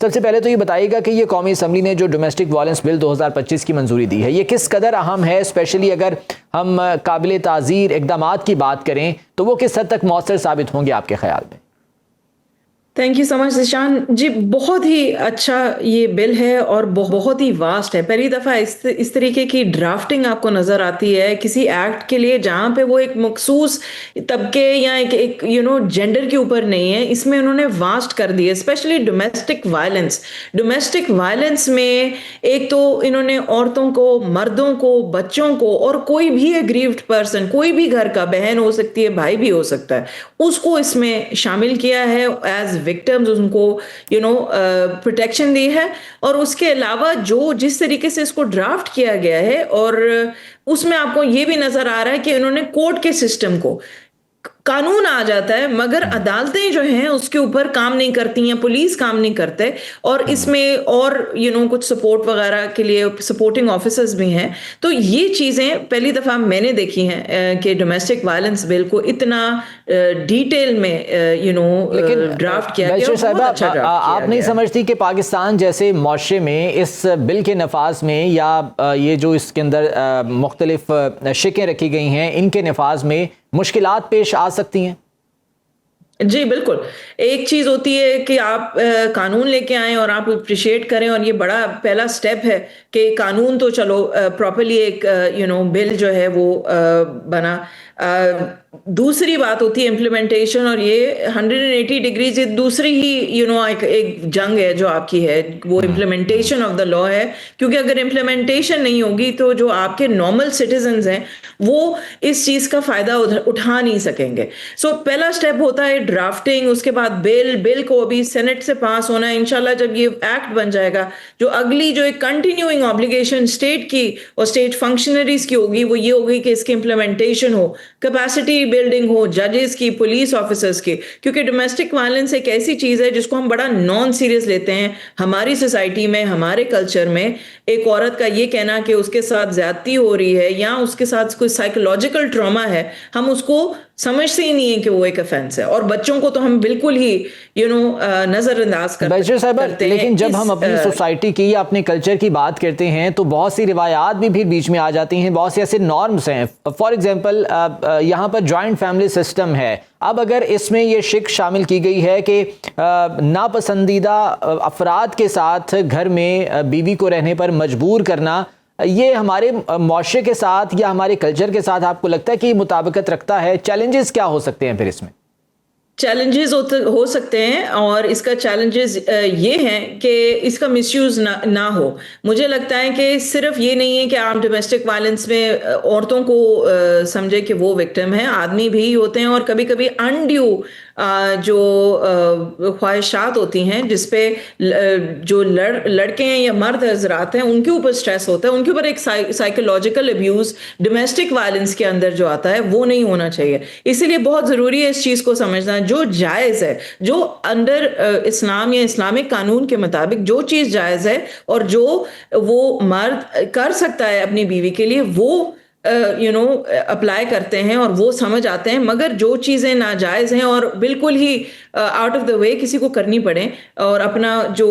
سب سے پہلے تو یہ بتائیے گا کہ یہ قومی اسمبلی نے جو ڈومیسٹک وائلنس بل 2025 کی منظوری دی ہے، یہ کس قدر اہم ہے، اسپیشلی اگر ہم قابل تعزیر اقدامات کی بات کریں تو وہ کس حد تک مؤثر ثابت ہوں گے آپ کے خیال میں؟ تھینک یو سو مچ ذیشان جی، بہت ہی اچھا یہ بل ہے اور بہت ہی واسٹ ہے. پہلی دفعہ اس طریقے کی ڈرافٹنگ آپ کو نظر آتی ہے کسی ایکٹ کے لیے جہاں پہ وہ ایک مخصوص طبقے یا ایک جینڈر کے اوپر نہیں ہے. اس میں انہوں نے واسٹ کر دی ہے، اسپیشلی ڈومیسٹک وائلنس میں ایک تو انہوں نے عورتوں کو، مردوں کو، بچوں کو اور کوئی بھی اگریوڈ پرسن، کوئی بھی گھر کا، بہن ہو سکتی ہے، بھائی بھی ہو سکتا ہے، اس کو اس میں شامل کیا ہے ایز وکٹمز، ان کو پروٹیکشن دی ہے. اور اس کے علاوہ جس طریقے سے اس کو ڈرافٹ کیا گیا ہے، اور اس میں آپ کو یہ بھی نظر آ رہا ہے کہ انہوں نے کورٹ کے سسٹم کو، قانون آ جاتا ہے مگر عدالتیں جو ہیں اس کے اوپر کام نہیں کرتی ہیں، پولیس کام نہیں کرتے، اور اس میں اور کچھ سپورٹ وغیرہ کے لیے سپورٹنگ آفیسرز بھی ہیں. تو یہ چیزیں پہلی دفعہ میں نے دیکھی ہیں کہ ڈومیسٹک وائلنس بل کو اتنا ڈیٹیل میں ڈرافٹ کیا گیا. آپ نہیں سمجھتی کہ پاکستان جیسے معاشرے میں اس بل کے نفاذ میں یا یہ جو اس کے اندر مختلف شقیں رکھی گئی ہیں ان کے نفاذ میں مشکلات پیش آ سکتی ہیں؟ جی بالکل. ایک چیز ہوتی ہے کہ آپ قانون لے کے آئیں اور آپ اپریشیٹ کریں، اور یہ بڑا پہلا سٹیپ ہے کہ قانون تو چلو پراپرلی ایک بل جو ہے وہ بنا. دوسری بات ہوتی ہے امپلیمنٹیشن، اور یہ 180 ڈگریز دوسری ہی ایک جنگ ہے جو آپ کی ہے، وہ امپلیمنٹیشن آف دا لا ہے. کیونکہ اگر امپلیمنٹیشن نہیں ہوگی تو جو آپ کے نارمل سٹیزنز ہیں وہ اس چیز کا فائدہ اٹھا نہیں سکیں گے. سو پہلا سٹیپ ہوتا ہے ڈرافٹنگ، اس کے بعد بل کو ابھی سینٹ سے پاس ہونا ہے. انشاءاللہ جب یہ ایکٹ بن جائے گا، جو اگلی جو ایک کنٹینیوئنگ آبلیگیشن اسٹیٹ کی اور اسٹیٹ فنکشنریز کی ہوگی وہ یہ ہوگی کہ اس کی امپلیمنٹیشن ہو، کیپیسٹی بلڈنگ ہو ججز کی، پولیس آفیسرز کی. کیونکہ ڈومیسٹک وائلنس ایک ایسی چیز ہے جس کو ہم بڑا نان سیریس لیتے ہیں ہماری سوسائٹی میں، ہمارے کلچر میں. ایک عورت کا یہ کہنا کہ اس کے ساتھ زیادتی ہو رہی ہے یا اس کے ساتھ کوئی سائیکولوجیکل ٹراما ہے، ہم اس کو سمجھتے ہی نہیں ہے کہ وہ ایک افینس ہے. اور بچوں کو تو ہم بالکل ہی نظر انداز کرتے ہیں. لیکن جب ہم اپنی سوسائٹی کی یا اپنے کلچر کی بات کرتے ہیں تو بہت سی روایات بھی پھر بیچ میں آ جاتی ہیں، بہت سے ایسے نارمز ہیں. فار ایگزامپل یہاں پر جوائنٹ فیملی سسٹم ہے. اب اگر اس میں یہ شق شامل کی گئی ہے کہ ناپسندیدہ افراد کے ساتھ گھر میں بیوی کو رہنے پر مجبور کرنا، یہ ہمارے معاشرے کے ساتھ یا ہمارے کلچر کے ساتھ آپ کو لگتا ہے کہ یہ مطابقت رکھتا ہے؟ چیلنجز کیا ہو سکتے ہیں پھر اس میں؟ چیلنجز ہو سکتے ہیں، اور اس کا چیلنجز یہ ہیں کہ اس کا مس یوز نہ ہو. مجھے لگتا ہے کہ صرف یہ نہیں ہے کہ آپ ڈومیسٹک وائلنس میں عورتوں کو سمجھے کہ وہ وکٹم ہیں، آدمی بھی ہوتے ہیں. اور کبھی کبھی انڈیو جو خواہشات ہوتی ہیں جس پہ جو لڑکے ہیں یا مرد حضرات ہیں ان کے اوپر سٹریس ہوتا ہے، ان کے اوپر ایک سائیکولوجیکل ابیوز ڈومیسٹک وائلنس کے اندر جو آتا ہے وہ نہیں ہونا چاہیے. اسی لیے بہت ضروری ہے اس چیز کو سمجھنا، جو جائز ہے، جو انڈر اسلام یا اسلامک قانون کے مطابق جو چیز جائز ہے اور جو وہ مرد کر سکتا ہے اپنی بیوی کے لیے، وہ اپلائی کرتے ہیں اور وہ سمجھ آتے ہیں. مگر جو چیزیں ناجائز ہیں اور بالکل ہی آؤٹ آف دا وے کسی کو کرنی پڑے اور اپنا جو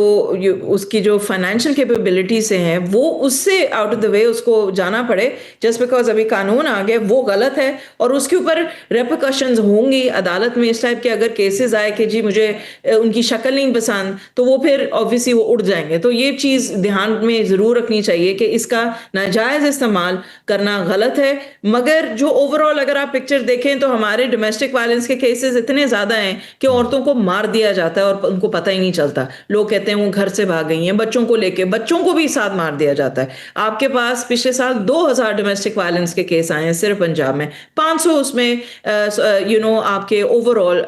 اس کی جو فائنینشیل کیپیبلٹی سے ہیں وہ اس سے آؤٹ آف دا وے اس کو جانا پڑے جسٹ بیکاز ابھی قانون آ گیا، وہ غلط ہے. اور اس کے اوپر ریپریکاشنز ہوں گی عدالت میں. اس ٹائپ کے اگر کیسز آئے کہ جی مجھے ان کی شکل نہیں پسند، تو وہ پھر آبویسلی وہ اڑ جائیں گے. تو یہ چیز دھیان میں ضرور رکھنی چاہیے کہ اس کا ناجائز استعمال کرنا غلط ہے. مگر جو اوور آل اگر آپ پکچر دیکھیں تو ہمارے ڈومیسٹک وائلنس کے کیسز اتنے زیادہ ہیں کہ عورتوں کو مار دیا جاتا ہے اور ان کو پتہ ہی نہیں چلتا. لوگ کہتے ہیں وہ گھر سے بھاگ گئی ہیں، بچوں کو لے کے، بچوں کو بھی ساتھ مار دیا جاتا ہے. آپ کے پاس پچھلے سال 2000 ڈومیسٹک وائلنس کے کیس آئے ہیں صرف پنجاب میں، 500 اس میں آپ کے اوور آل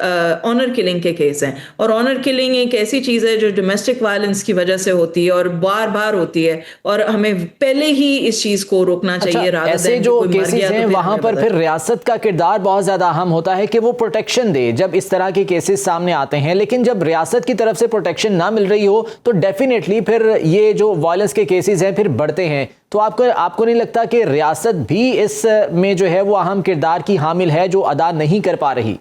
آنر کلنگ کے کیس ہیں. اور آنر کلنگ ایک ایسی چیز ہے جو ڈومیسٹک وائلنس کی وجہ سے ہوتی ہے اور بار بار ہوتی ہے، اور ہمیں پہلے ہی اس چیز کو روکنا چاہیے. ایسے جو کیسز ہیں وہاں پر پھر ریاست کا کردار بہت زیادہ اہم ہوتا ہے کہ وہ پروٹیکشن دے جب اس طرح کے کیسز سامنے آتے ہیں. لیکن جب ریاست کی طرف سے پروٹیکشن نہ مل رہی ہو تو ڈیفینیٹلی پھر یہ جو وائلنس کے کیسز ہیں پھر بڑھتے ہیں. تو آپ کو نہیں لگتا کہ ریاست بھی اس میں جو ہے وہ اہم کردار کی حامل ہے جو ادا نہیں کر پا رہی؟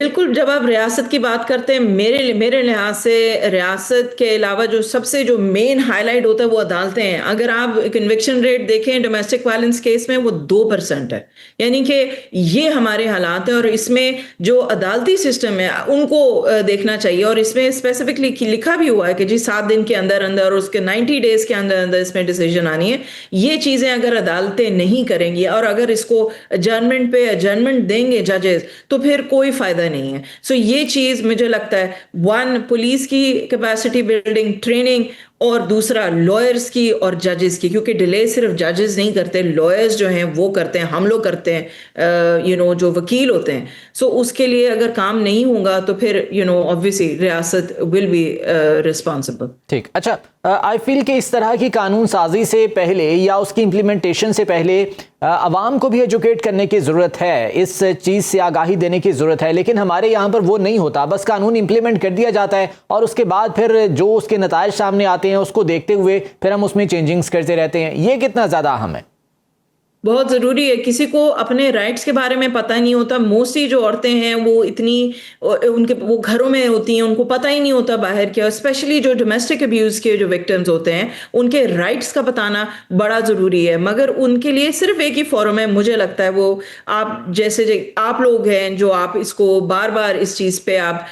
بالکل جب آپ ریاست کی بات کرتے ہیں میرے لحاظ سے ریاست کے علاوہ جو سب سے جو مین ہائی لائٹ ہوتا ہے وہ عدالتیں ہیں. اگر آپ کنوکشن ریٹ دیکھیں ڈومیسٹک وائلنس کیس میں وہ 2% ہے. یعنی کہ یہ ہمارے حالات ہیں اور اس میں جو عدالتی سسٹم ہے ان کو دیکھنا چاہیے. اور اس میں اسپیسیفکلی لکھا بھی ہوا ہے کہ جی 7 دن کے اندر اندر اور اس کے 90 ڈیز کے اندر اندر اس میں ڈیسیجن آنی ہے. یہ چیزیں اگر عدالتیں نہیں کریں گی اور اگر اس کو اجرنمنٹ پہ اجرنمنٹ دیں گے ججز تو پھر کوئی فائدہ نہیں ہے. سو یہ چیز مجھے لگتا ہے پولیس کی کیپیسٹی بلڈنگ ٹریننگ اور دوسرا لائرز کی اور ججز کی, کیونکہ ڈیلے صرف ججز نہیں کرتے, لائرز جو ہیں وہ کرتے ہیں, ہم لوگ کرتے ہیں, جو وکیل ہوتے ہیں. سو اس کے لیے اگر کام نہیں ہوگا تو پھر obviously ریاست ول بی ریسپانسبل. ٹھیک, اچھا آئی فیل کہ اس طرح کی قانون سازی سے پہلے یا اس کی امپلیمنٹیشن سے پہلے عوام کو بھی ایجوکیٹ کرنے کی ضرورت ہے, اس چیز سے آگاہی دینے کی ضرورت ہے, لیکن ہمارے یہاں پر وہ نہیں ہوتا. بس قانون امپلیمنٹ کر دیا جاتا ہے اور اس کے بعد پھر جو اس کے نتائج سامنے آتے ہیں اس کو دیکھتے ہوئے پھر ہم اس میں چینجنگز کرتے رہتے ہیں. یہ کتنا زیادہ اہم ہے؟ بہت ضروری ہے. کسی کو اپنے رائٹس کے بارے میں پتہ نہیں ہوتا. موسٹلی جو عورتیں ہیں وہ وہ گھروں میں ہوتی ہیں, ان کو پتہ ہی نہیں ہوتا باہر کیا. اسپیشلی جو ڈومیسٹک ابیوز کے جو وکٹمز ہوتے ہیں ان کے رائٹس کا بتانا بڑا ضروری ہے. مگر ان کے لیے صرف ایک ہی فورم ہے مجھے لگتا ہے, وہ آپ جیسے آپ لوگ ہیں جو آپ اس کو بار بار اس چیز پہ آپ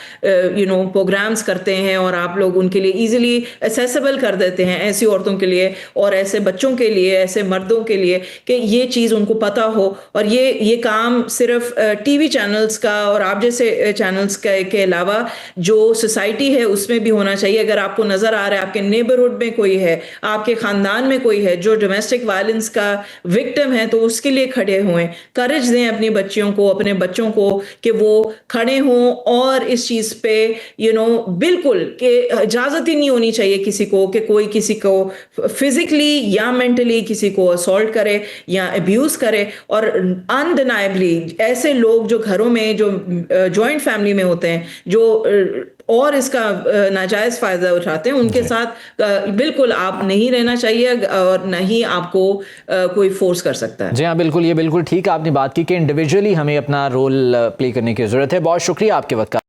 پروگرامز کرتے ہیں اور آپ لوگ ان کے لیے ایزیلی ایسیسیبل کر دیتے ہیں ایسی عورتوں کے لیے اور ایسے بچوں کے لیے, ایسے مردوں کے لیے, کہ یہ چیز ان کو پتا ہو. اور یہ کام صرف ٹی وی چینلز کا اور آپ جیسے چینلز کے علاوہ جو سوسائٹی ہے اس میں بھی ہونا چاہیے. اگر آپ کو نظر آ رہا ہے آپ کے نیبرہڈ میں کوئی ہے, آپ کے خاندان میں کوئی ہے جو ڈومیسٹک وائلنس کا وکٹم ہے, تو اس کے لیے کھڑے ہوئیں, کریج دیں اپنی بچیوں کو, اپنے بچوں کو کہ وہ کھڑے ہوں. اور اس چیز پہ بالکل کہ اجازت ہی نہیں ہونی چاہیے کسی کو کہ کوئی کسی کو فزیکلی یا مینٹلی کسی کو اسالٹ کرے یا ابیوز کرے. اور انڈینائبلی ایسے لوگ جو گھروں میں جو جوائنٹ فیملی میں ہوتے ہیں جو اور اس کا ناجائز فائدہ اٹھاتے ہیں, ان کے ساتھ بالکل آپ نہیں رہنا چاہیے اور نہ ہی آپ کو کوئی فورس کر سکتا ہے. جی ہاں بالکل, یہ بالکل ٹھیک آپ نے بات کی کہ انڈیویجولی ہمیں اپنا رول پلے کرنے کی ضرورت ہے. بہت شکریہ آپ کے وقت کا.